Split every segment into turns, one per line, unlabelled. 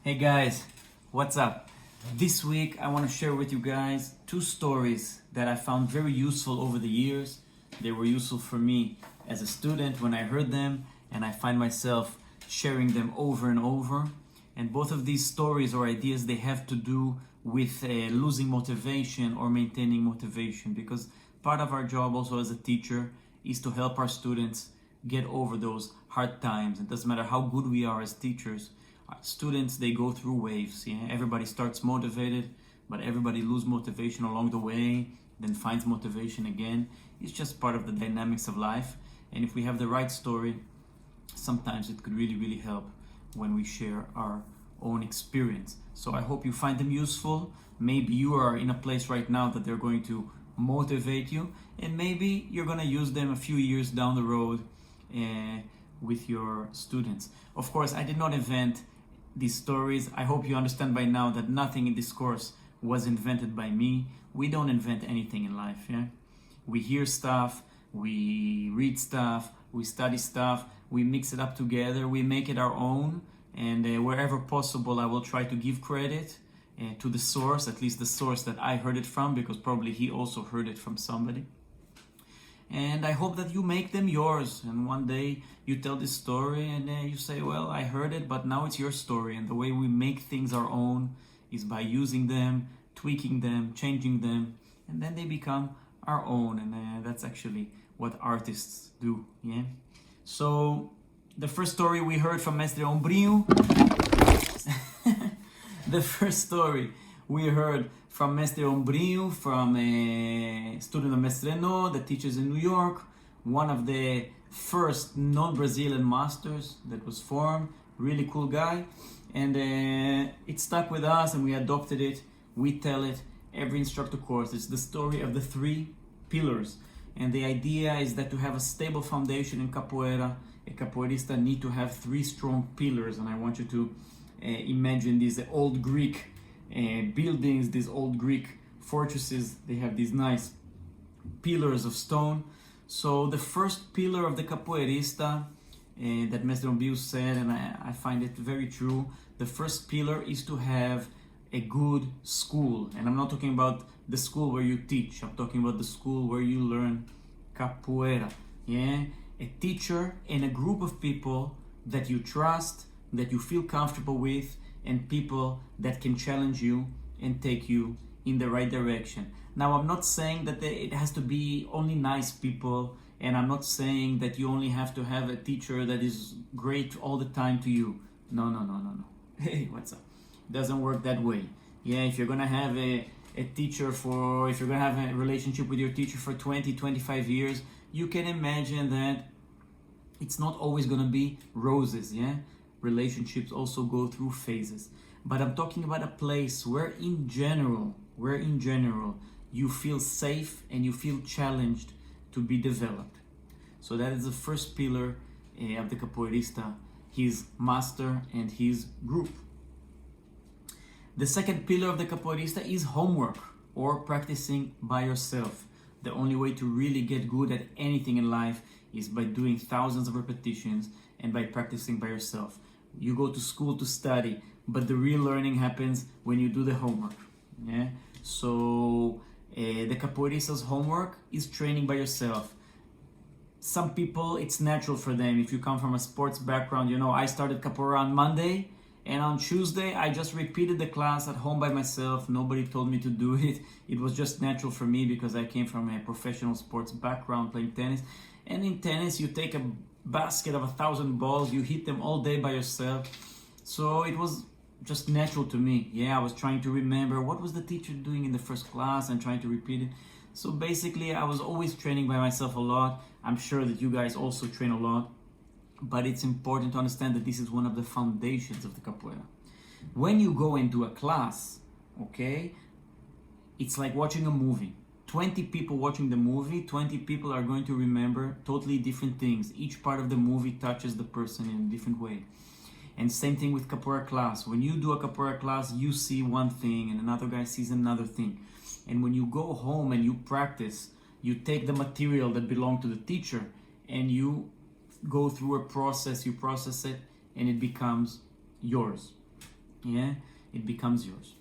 Hey guys, what's up? This week I want to share with you guys two stories that I found very useful over the years. They were useful for me as a student when I heard them, and I find myself sharing them over and over. And both of these stories or ideas, they have to do with losing motivation or maintaining motivation, because part of our job also as a teacher is to help our students get over those hard times. It doesn't matter how good we are as teachers. Students, they go through waves. Everybody starts motivated, but everybody lose motivation along the way, then finds motivation again. It's just part of the dynamics of life. And if we have the right story, sometimes it could really help when we share our own experience. So I hope you find them useful. Maybe you are in a place right now that they're going to motivate you, and maybe you're going to use them a few years down the road with your students. Of course, I did not invent these stories. I hope you understand by now that nothing in this course was invented by me. We don't invent anything in life. We hear stuff, we read stuff, we study stuff, we mix it up together, we make it our own, and wherever possible I will try to give credit to the source, at least the source that I heard it from, because probably he also heard it from somebody. And I hope that you make them yours, and one day you tell this story and you say, well, I heard it, but now it's your story. And the way we make things our own is by using them, tweaking them, changing them, and then they become our own. And that's actually what artists do. So the first story we heard from Mestre Ombrinho the first story we heard from Mestre Ombrinho, from a student of Mestre No that teaches in New York, one of the first non-Brazilian masters that was formed. Really cool guy. And it stuck with us and we adopted it. We tell it every instructor course. It's the story of the three pillars. And the idea is that to have a stable foundation in capoeira, a capoeirista need to have three strong pillars. And I want you to imagine these old Greek buildings, these old Greek fortresses. They have these nice pillars of stone. So the first pillar of the capoeirista that Mestre Ombrinho said, and I find it very true, the first pillar is to have a good school. And I'm not talking about the school where you teach, I'm talking about the school where you learn capoeira. A teacher and a group of people that you trust, that you feel comfortable with, and people that can challenge you and take you in the right direction. Now, I'm not saying that it has to be only nice people, and I'm not saying that you only have to have a teacher that is great all the time to you. No. Hey, what's up? It doesn't work that way. If you're gonna have a teacher if you're gonna have a relationship with your teacher for 20, 25 years, you can imagine that it's not always gonna be roses. Relationships also go through phases. But I'm talking about a place where in general you feel safe and you feel challenged to be developed. So that is the first pillar of the capoeirista, his master and his group. The second pillar of the capoeirista is homework, or practicing by yourself. The only way to really get good at anything in life is by doing thousands of repetitions and by practicing by yourself. You go to school to study, but the real learning happens when you do the homework. So the capoeirista's homework is training by yourself. Some people, it's natural for them. If you come from a sports background, I started capoeira on Monday, and on Tuesday I just repeated the class at home by myself. Nobody told me to do it. It was just natural for me because I came from a professional sports background playing tennis. And in tennis, you take a basket of 1,000 balls, you hit them all day by yourself. So it was just natural to me. I was trying to remember what was the teacher doing in the first class and trying to repeat it. So basically I was always training by myself a lot. I'm sure that you guys also train a lot, but it's important to understand that this is one of the foundations of the capoeira. When you go into a class, it's like watching a movie. 20 people watching the movie, 20 people are going to remember totally different things. Each part of the movie touches the person in a different way. And same thing with capoeira class. When you do a capoeira class, you see one thing and another guy sees another thing. And when you go home and you practice, you take the material that belonged to the teacher and you go through a process, you process it, and it becomes yours. yeah, it becomes yours.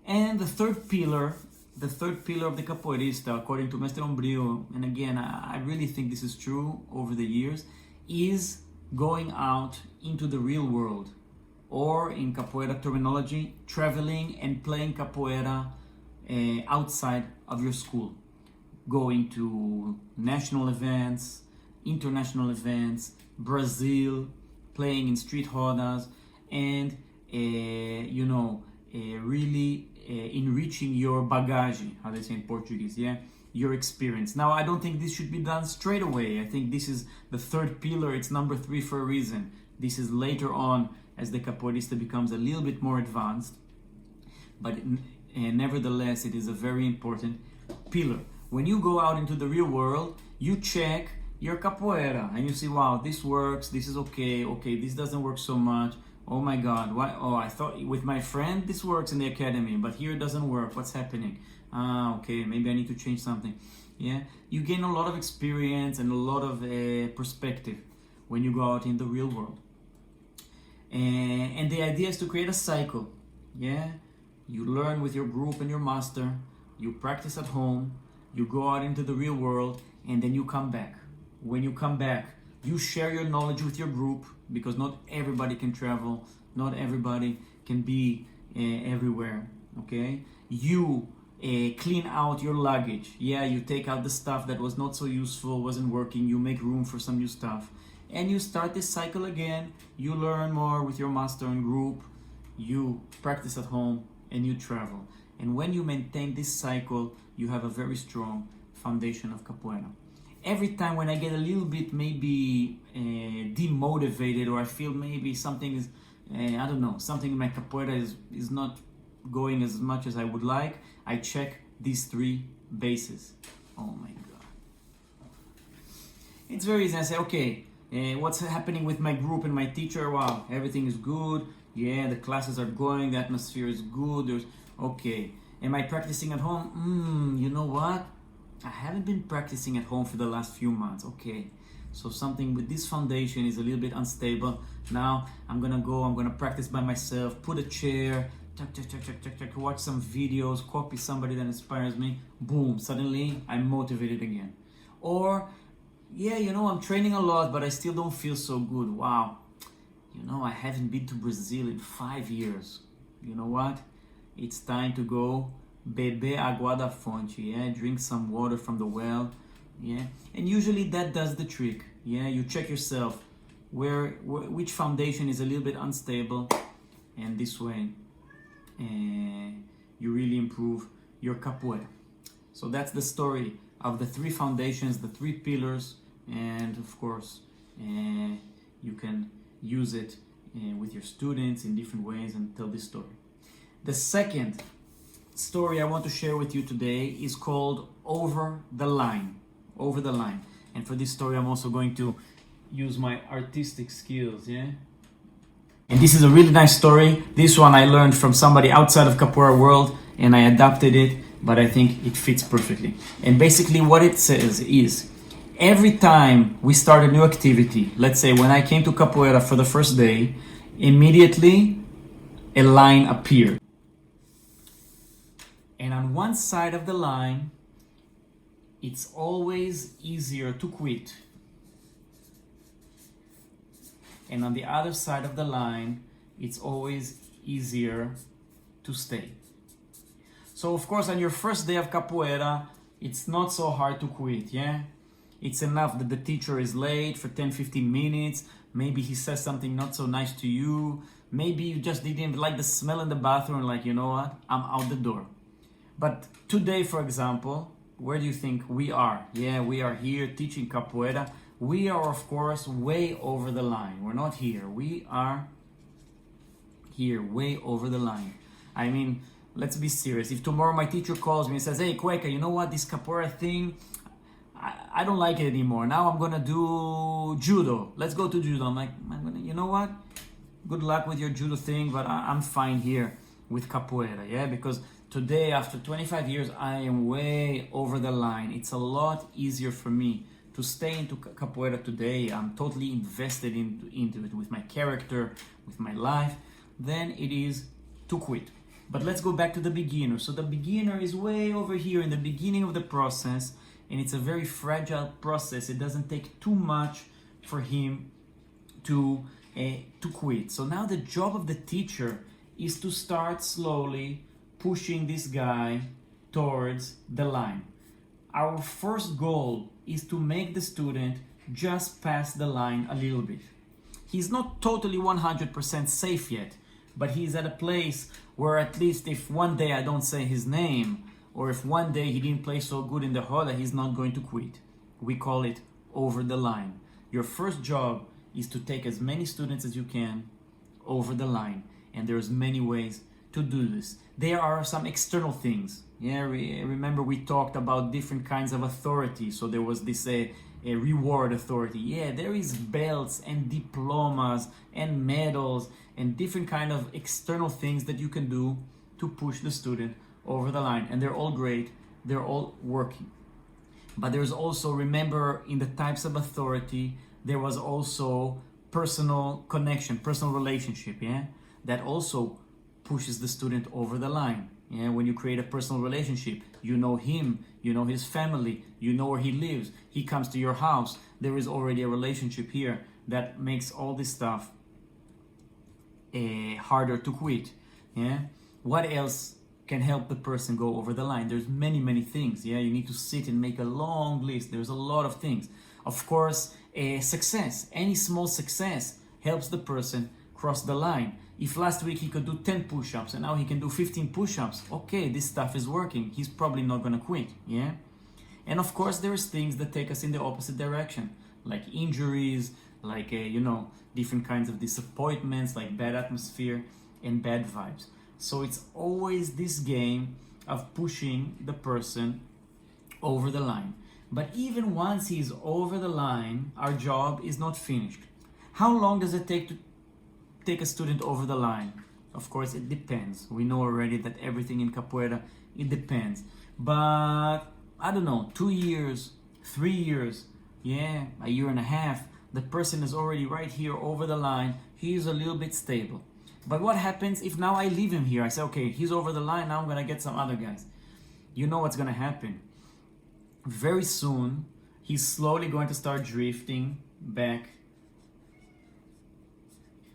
And the third pillar of the capoeirista, according to Mestre Ombril, and again, I really think this is true over the years, is going out into the real world, or in capoeira terminology, traveling and playing capoeira outside of your school, going to national events, international events, Brazil, playing in street rodas, and really enriching your bagagem, how they say in Portuguese, yeah, your experience. Now, I don't think this should be done straight away. I think this is the third pillar. It's number 3 for a reason. This is later on as the capoeirista becomes a little bit more advanced, but nevertheless, it is a very important pillar. When you go out into the real world, you check your capoeira and you see, wow, this works, this is okay, this doesn't work so much. Oh my God, why? Oh, I thought with my friend this works in the academy, but here it doesn't work. What's happening? Okay, maybe I need to change something. Yeah, you gain a lot of experience and a lot of perspective when you go out in the real world. And the idea is to create a cycle. Yeah, you learn with your group and your master, you practice at home, you go out into the real world, and then you come back. When you come back, you share your knowledge with your group, because not everybody can travel, not everybody can be everywhere, okay? You clean out your luggage. Yeah, you take out the stuff that was not so useful, wasn't working, you make room for some new stuff. And you start this cycle again. You learn more with your master and group, you practice at home, and you travel. And when you maintain this cycle, you have a very strong foundation of capoeira. Every time when I get a little bit maybe demotivated, or I feel maybe something is, something in my capoeira is not going as much as I would like, I check these 3 bases. Oh my God. It's very easy. I say, okay, what's happening with my group and my teacher? Wow, everything is good. Yeah, the classes are going, the atmosphere is good. Okay. Am I practicing at home? You know what? I haven't been practicing at home for the last few months. Okay, so something with this foundation is a little bit unstable. Now I'm gonna practice by myself, put a chair, watch some videos, copy somebody that inspires me. Boom, suddenly I'm motivated again. Or, yeah, I'm training a lot, but I still don't feel so good. Wow, I haven't been to Brazil in 5 years. You know what? It's time to go beber água da fonte, yeah, drink some water from the well, yeah, and usually that does the trick, yeah. You check yourself which foundation is a little bit unstable, and this way you really improve your capoeira. So that's the story of the 3 foundations, the 3 pillars, and of course you can use it with your students in different ways and tell this story. The second story I want to share with you today is called Over the Line. Over the Line. And for this story, I'm also going to use my artistic skills, yeah? And this is a really nice story. This one I learned from somebody outside of capoeira world, and I adapted it, but I think it fits perfectly. And basically what it says is, every time we start a new activity, let's say when I came to capoeira for the first day, immediately a line appeared. And on one side of the line, it's always easier to quit. And on the other side of the line, it's always easier to stay. So of course, on your first day of capoeira, it's not so hard to quit, yeah? It's enough that the teacher is late for 10-15 minutes. Maybe he says something not so nice to you. Maybe you just didn't like the smell in the bathroom, like, you know what? I'm out the door. But today, for example, where do you think we are? Yeah, we are here teaching capoeira. We are, of course, way over the line. We're not here. We are here, way over the line. I mean, let's be serious. If tomorrow my teacher calls me and says, hey, Cueca, you know what? This capoeira thing, I don't like it anymore. Now I'm going to do judo. Let's go to judo. I'm like, you know what? Good luck with your judo thing, but I'm fine here with capoeira, yeah? Because today, after 25 years, I am way over the line. It's a lot easier for me to stay into capoeira today. I'm totally invested into it with my character, with my life. than it is to quit. But let's go back to the beginner. So the beginner is way over here in the beginning of the process, and it's a very fragile process. It doesn't take too much for him to quit. So now the job of the teacher is to start slowly pushing this guy towards the line. Our first goal is to make the student just pass the line a little bit. He's not totally 100% safe yet, but he's at a place where at least if one day I don't say his name, or if one day he didn't play so good in the Hoda, he's not going to quit. We call it over the line. Your first job is to take as many students as you can over the line, and there's many ways to do this. There are some external things. Remember we talked about different kinds of authority. So there was this a reward authority. There is belts and diplomas and medals and different kind of external things that you can do to push the student over the line, and they're all great, they're all working. But there's also, remember, in the types of authority, there was also personal connection, personal relationship, that also pushes the student over the line. When you create a personal relationship, you know him, you know his family, you know where he lives, he comes to your house. There is already a relationship here that makes all this stuff harder to quit. What else can help the person go over the line? There's many things. You need to sit and make a long list. There's a lot of things. Of course, success, any small success helps the person cross the line. If last week he could do 10 push-ups and now he can do 15 push-ups, okay, this stuff is working. He's probably not gonna quit, And of course, there's things that take us in the opposite direction, like injuries, like different kinds of disappointments, like bad atmosphere and bad vibes. So it's always this game of pushing the person over the line. But even once he's over the line, our job is not finished. How long does it take to take a student over the line? Of course, it depends. We know already that everything in capoeira, it depends. But I don't know, 2 years, 3 years, a year and a half, the person is already right here over the line. He is a little bit stable. But what happens if now I leave him here? I say, okay, he's over the line, now I'm gonna get some other guys. You know what's gonna happen. Very soon, he's slowly going to start drifting back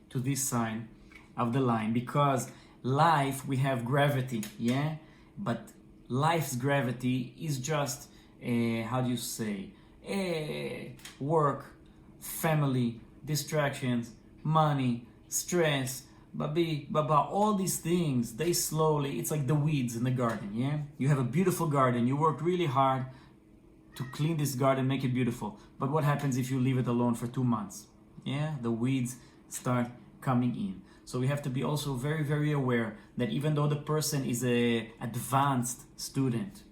to this side of the line, because life, we have gravity, but life's gravity is just work, family, distractions, money, stress, all these things, they slowly, it's like the weeds in the garden. You have a beautiful garden, you worked really hard to clean this garden, make it beautiful, but what happens if you leave it alone for 2 months? The weeds start coming in. So we have to be also very aware that even though the person is a advanced student,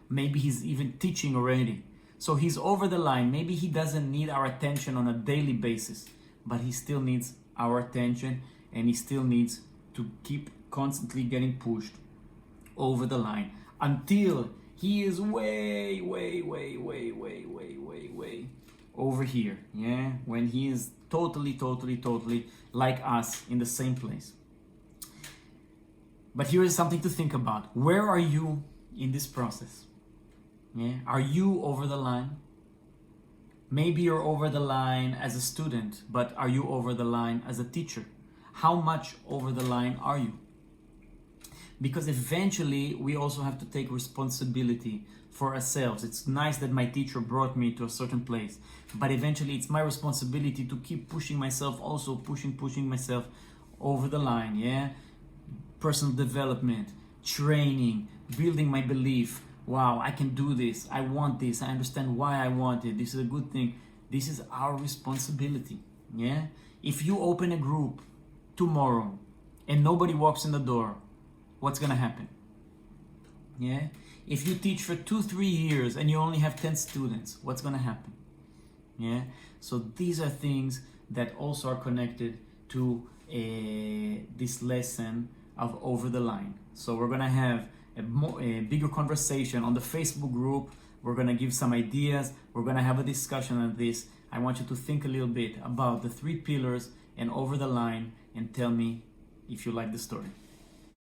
maybe he's even teaching already, so he's over the line, maybe he doesn't need our attention on a daily basis, but he still needs our attention, and he still needs to keep constantly getting pushed over the line until he is way over here, when he is totally like us in the same place. But here is something to think about. Where are you in this process? Are you over the line? Maybe you're over the line as a student, but are you over the line as a teacher? How much over the line are you? Because eventually we also have to take responsibility for ourselves. It's nice that my teacher brought me to a certain place, but eventually it's my responsibility to keep pushing myself, also pushing myself over the line, Personal development, training, building my belief. Wow, I can do this, I want this, I understand why I want it, this is a good thing. This is our responsibility, If you open a group tomorrow and nobody walks in the door, what's gonna happen? If you teach for 2-3 years and you only have 10 students, what's gonna happen? So these are things that also are connected to this lesson of over the line. So we're gonna have a bigger conversation on the Facebook group. We're gonna give some ideas. We're gonna have a discussion on this. I want you to think a little bit about the 3 pillars and over the line and tell me if you like the story.